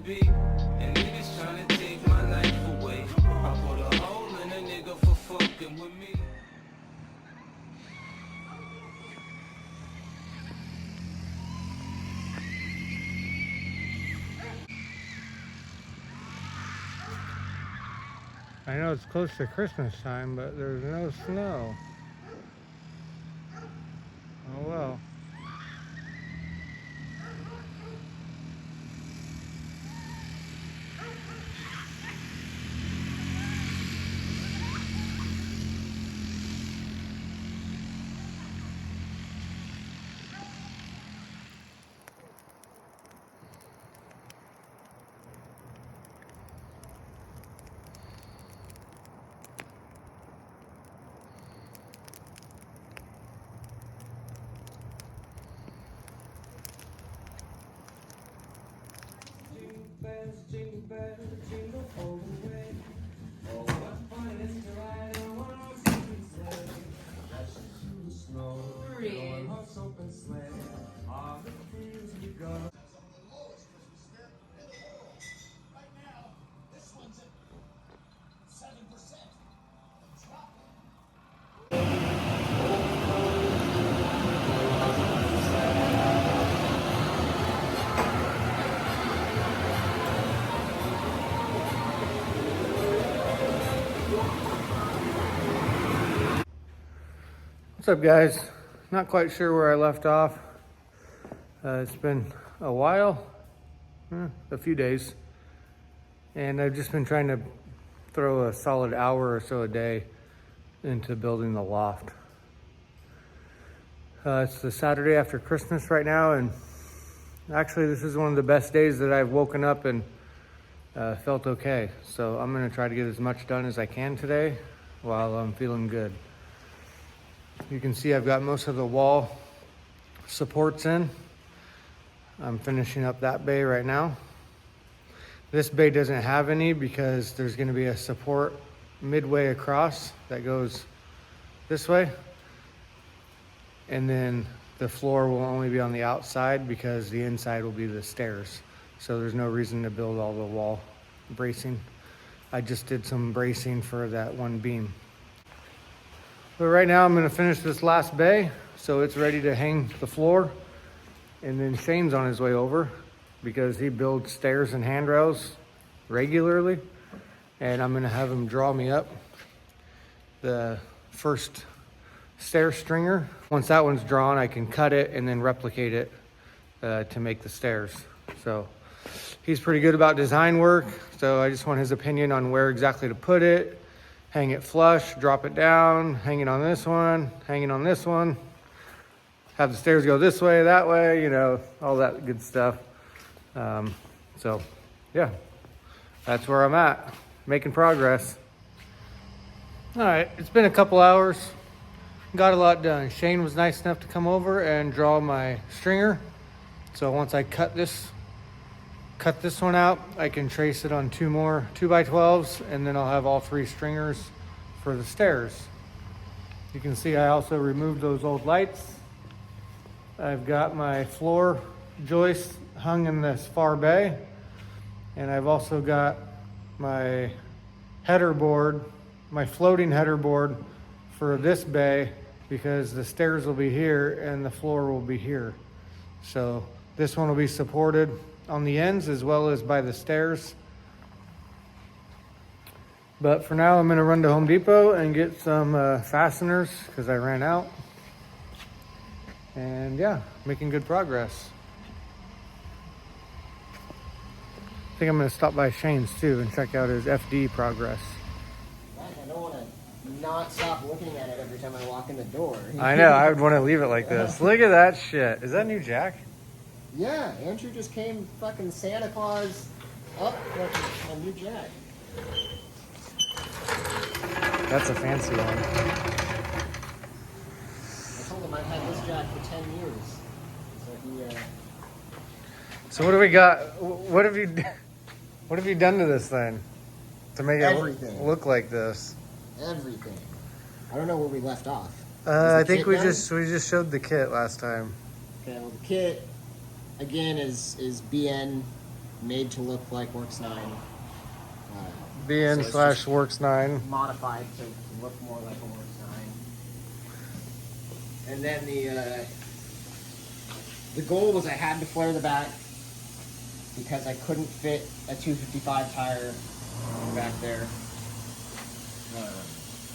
be. And niggas trying to take my life away. I put a hole in a nigga for fucking with me. I know it's close to Christmas time, but there's no snow. Oh well. Jingle bells, jingle all the way. Oh, what fun it is to ride in one horse open sleigh. Dashing through the snow, going horse open sleigh. All the things you go. Right now, this one's at 7%. Drop it. What's up, guys? Not quite sure where I left off. It's been a while, a few days, and I've just been trying to throw a solid hour or so a day into building the loft. It's the Saturday after Christmas right now, and actually this is one of the best days that I've woken up and felt okay. So I'm gonna try to get as much done as I can today while I'm feeling good. You can see I've got most of the wall supports in. I'm finishing up that bay right now. This bay doesn't have any because there's going to be a support midway across that goes this way. And then the floor will only be on the outside because the inside will be the stairs. So there's no reason to build all the wall bracing. I just did some bracing for that one beam. But right now I'm gonna finish this last bay so it's ready to hang the floor. And then Shane's on his way over because he builds stairs and handrails regularly. And I'm gonna have him draw me up the first stair stringer. Once that one's drawn, I can cut it and then replicate it to make the stairs. So he's pretty good about design work. So I just want his opinion on where exactly to put it. Hang it flush, drop it down, hang it on this one, hang it on this one. Have the stairs go this way, that way, you know, all that good stuff. So yeah, that's where I'm at, making progress. All right, it's been a couple hours, got a lot done. Shane was nice enough to come over and draw my stringer. So once I cut this one out, I can trace it on two more 2x12s, and then I'll have all three stringers for the stairs. You can see I also removed those old lights. I've got my floor joist hung in this far bay, and I've also got my header board, my floating header board for this bay, because the stairs will be here and the floor will be here. So this one will be supported on the ends as well as by the stairs. But for now, I'm gonna run to Home Depot and get some fasteners because I ran out. And yeah, making good progress. I think I'm gonna stop by Shane's too and check out his FD progress. I don't want to not stop looking at it every time I walk in the door. I know, I would want to leave it like this. Look at that shit. Is that new jack? Yeah, Andrew just came fucking Santa Claus up with a new jack. That's a fancy one. I told him I've had this jack for 10 years. So he, So what do we got? What have you done to this thing to make Everything. it look like this? everything. I don't know where we left off. I think we just showed the kit last time. Okay, well, the kit, again, is BN made to look like Works 9. BN it's slash just Works 9. modified to look more like a Works 9. And then the goal was I had to flare the back because I couldn't fit a 255 tire back there.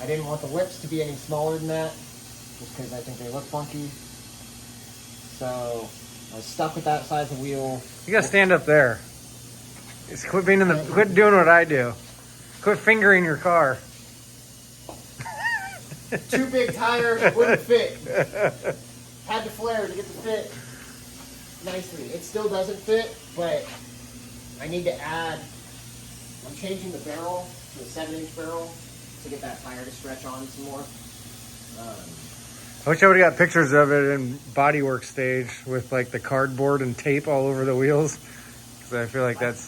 I didn't want the lips to be any smaller than that, just because I think they look funky. So I was stuck with that size of wheel. You gotta stand up there. Just quit being in the. Quit doing what I do. Quit fingering your car. Too big tire, wouldn't fit. Had to flare to get the fit nicely. It still doesn't fit, but I need to add. I'm changing the barrel to a 7-inch barrel to get that tire to stretch on some more. I wish I would have got pictures of it in bodywork stage with like the cardboard and tape all over the wheels, because I feel like that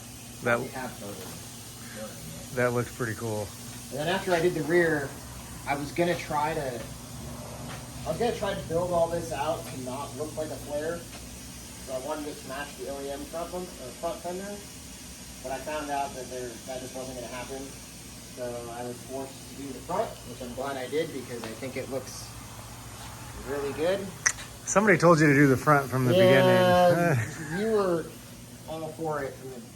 looks pretty cool. And then after I did the rear, I was gonna try to build all this out to not look like a flare. So I wanted it to match the OEM front fender, but I found out that that just wasn't gonna happen. So I was forced to do the front, which I'm glad I did because I think it looks really good. Somebody told you to do the front from the beginning. You were all for it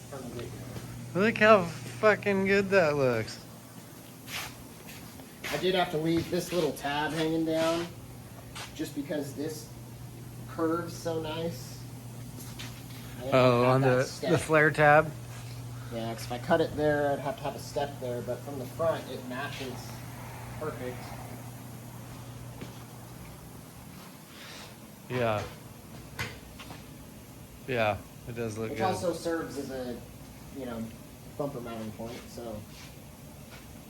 from the get-go. Look how fucking good that looks. I did have to leave this little tab hanging down just because this curves so nice. Oh, on the flare tab? Yeah, because if I cut it there, I'd have to have a step there, but from the front, it matches perfect. Yeah. Yeah, it does look Which good. also serves as a, bumper mounting point, so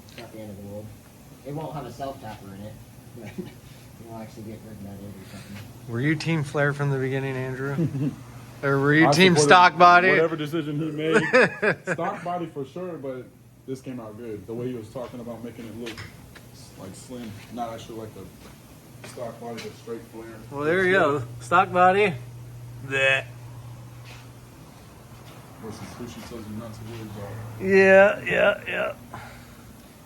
it's not the end of the world. It won't have a self-tapper in it, but you'll actually get rid of that end or something. Were you team flare from the beginning, Andrew? Or were you team stock body? Whatever decision he made. Stock body for sure, but this came out good. The way he was talking about making it look like slim, not actually like a stock body, but straight flare. Well, there you go. Stock body. Blech. Versus Sushi tells you not to worry about. Yeah.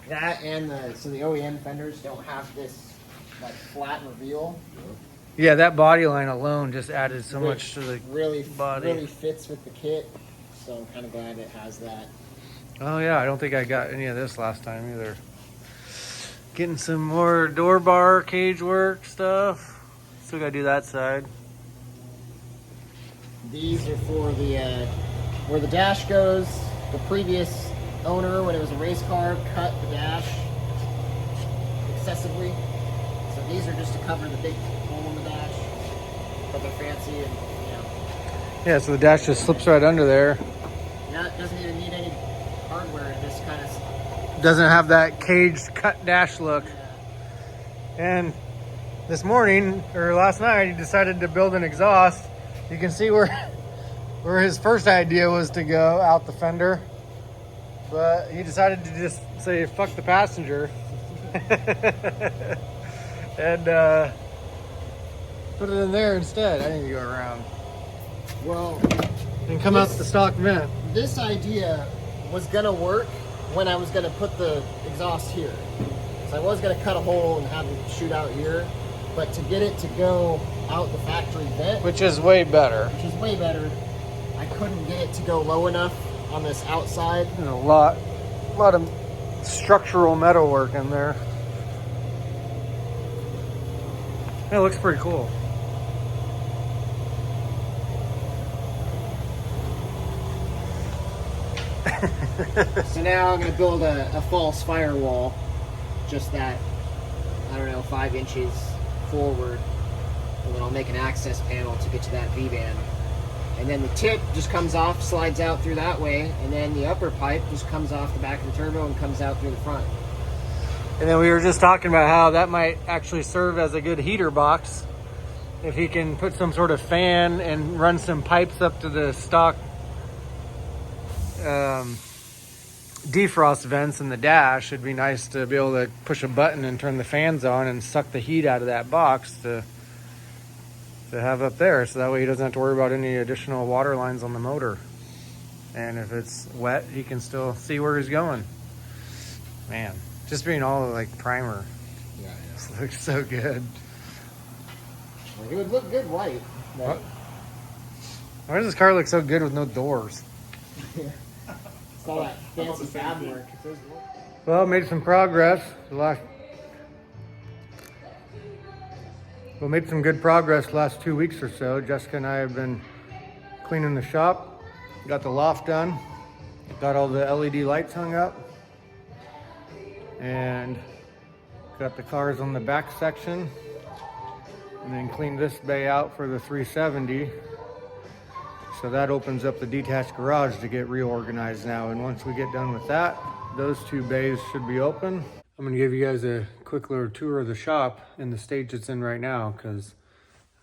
That and the OEM fenders don't have this like flat reveal. Yeah, that body line alone just added so much to the really body. Really fits with the kit, so I'm kind of glad it has that. Oh yeah, I don't think I got any of this last time either. Getting some more door bar cage work stuff. Still gotta do that side. These are for the where the dash goes. The previous owner, when it was a race car, cut the dash excessively. So these are just to cover the big hole in the dash, but they're fancy and Yeah, so the dash just slips right under there. Yeah, it doesn't even need any hardware. It just kind of Doesn't have that caged cut dash look. And this morning, or last night, he decided to build an exhaust. You can see where his first idea was to go out the fender. But he decided to just say, fuck the passenger. And put it in there instead. I need to go around. well, And come out the stock vent. this idea was gonna work when I was gonna put the exhaust here. So I was gonna cut a hole and have it shoot out here, but to get it to go out the factory vent, Which is way better. which is way better, I couldn't get it to go low enough on this outside. There's a lot of structural metal work in there. It looks pretty cool. So now I'm gonna build a false firewall, just that, 5 inches forward, and then I'll make an access panel to get to that V-band. And then the tip just comes off, slides out through that way, and then the upper pipe just comes off the back of the turbo and comes out through the front. And then we were just talking about how that might actually serve as a good heater box if he can put some sort of fan and run some pipes up to the stock defrost vents in the dash. It'd be nice to be able to push a button and turn the fans on and suck the heat out of that box to have up there, so that way he doesn't have to worry about any additional water lines on the motor. And if it's wet, he can still see where he's going. Man, just being all like primer. Yeah, This looks so good. It would look good white. What? Why does this car look so good with no doors? It's all that fancy fab work. Well, made some progress. Made some good progress the last 2 weeks or so. Jessica and I have been cleaning the shop. Got the loft done. Got all the LED lights hung up. And got the cars on the back section. And then cleaned this bay out for the 370. So that opens up the detached garage to get reorganized now. And once we get done with that, those two bays should be open. I'm gonna give you guys a quick little tour of the shop in the stage it's in right now, because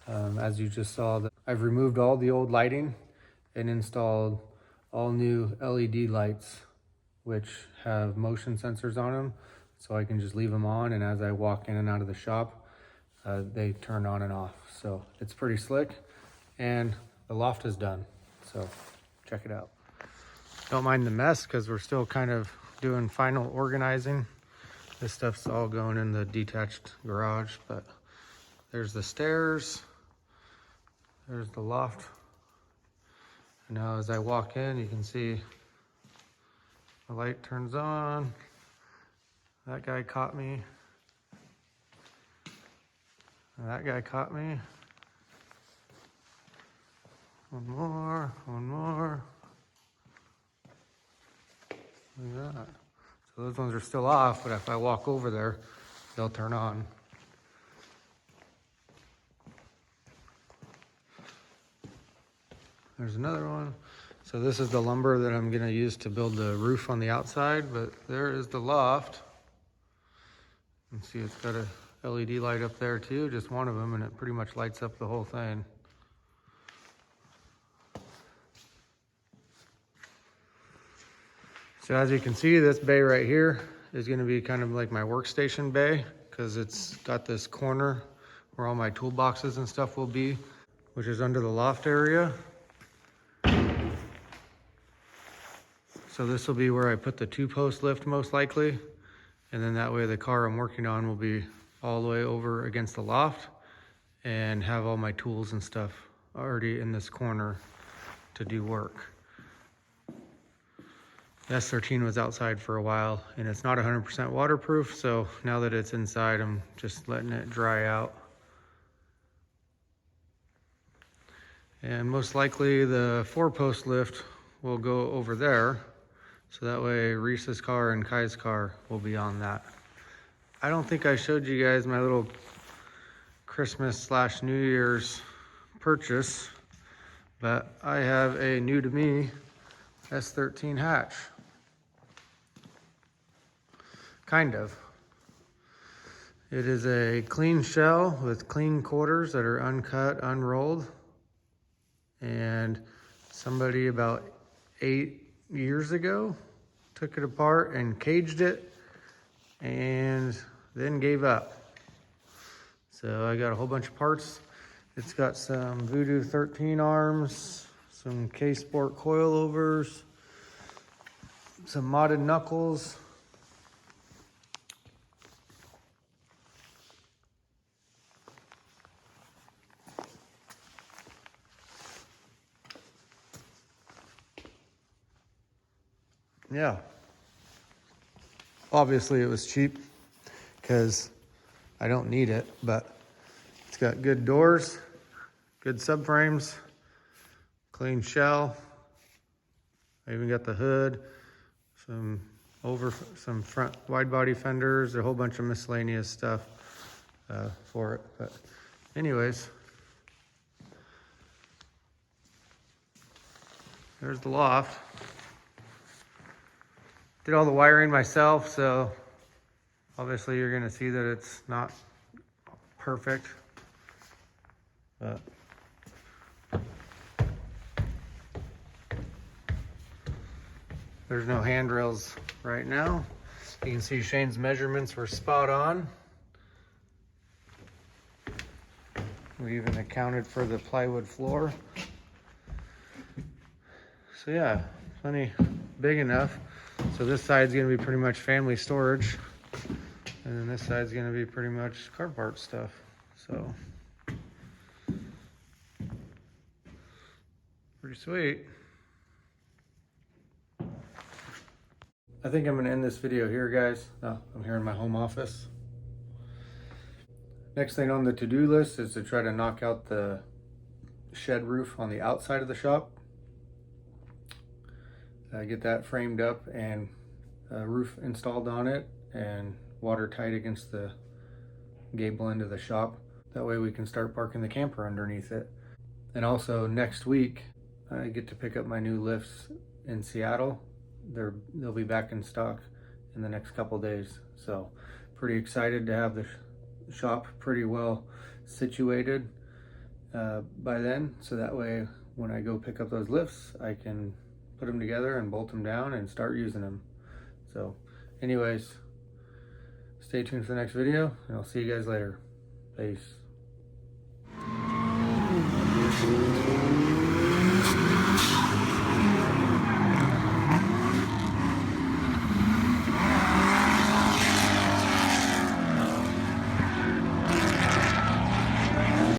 as you just saw, I've removed all the old lighting and installed all new LED lights, which have motion sensors on them. So I can just leave them on, and as I walk in and out of the shop, they turn on and off. So it's pretty slick, and the loft is done. So check it out. Don't mind the mess because we're still kind of doing final organizing. This stuff's all going in the detached garage, but there's the stairs. There's the loft. And now as I walk in, you can see the light turns on. That guy caught me. That guy caught me. One more, one more. Look at that. So those ones are still off, but if I walk over there, they'll turn on. There's another one. So this is the lumber that I'm gonna use to build the roof on the outside, but there is the loft. You can see it's got a LED light up there too, just one of them, and it pretty much lights up the whole thing. So as you can see, this bay right here is gonna be kind of like my workstation bay, because it's got this corner where all my toolboxes and stuff will be, which is under the loft area. So this will be where I put the 2-post lift most likely. And then that way the car I'm working on will be all the way over against the loft and have all my tools and stuff already in this corner to do work. The S13 was outside for a while and it's not 100% waterproof, so now that it's inside, I'm just letting it dry out. And most likely the 4-post lift will go over there, so that way Reese's car and Kai's car will be on that. I don't think I showed you guys my little Christmas/New Year's purchase, but I have a new to me S13 hatch. Kind of. It is a clean shell with clean quarters that are uncut, unrolled. And somebody about 8 years ago took it apart and caged it and then gave up. So I got a whole bunch of parts. It's got some Voodoo 13 arms, some K-Sport coilovers, some modded knuckles. Yeah. Obviously it was cheap because I don't need it, but it's got good doors, good subframes, clean shell. I even got the hood, some front wide body fenders, a whole bunch of miscellaneous stuff for it. But anyways, there's the loft. Did all the wiring myself, so obviously you're gonna see that it's not perfect, but there's no handrails right now. You can see Shane's measurements were spot on. We even accounted for the plywood floor. So yeah, plenty big enough. So this side's gonna be pretty much family storage. And then this side's gonna be pretty much car part stuff. So, pretty sweet. I think I'm gonna end this video here, guys. Oh, I'm here in my home office. Next thing on the to-do list is to try to knock out the shed roof on the outside of the shop. Get that framed up and a roof installed on it and watertight against the gable end of the shop. That way we can start parking the camper underneath it. And also next week, I get to pick up my new lifts in Seattle. They'll be back in stock in the next couple days. So pretty excited to have the shop pretty well situated by then. So that way when I go pick up those lifts, I can put them together and bolt them down and start using them. So anyways, stay tuned for the next video and I'll see you guys later. Peace.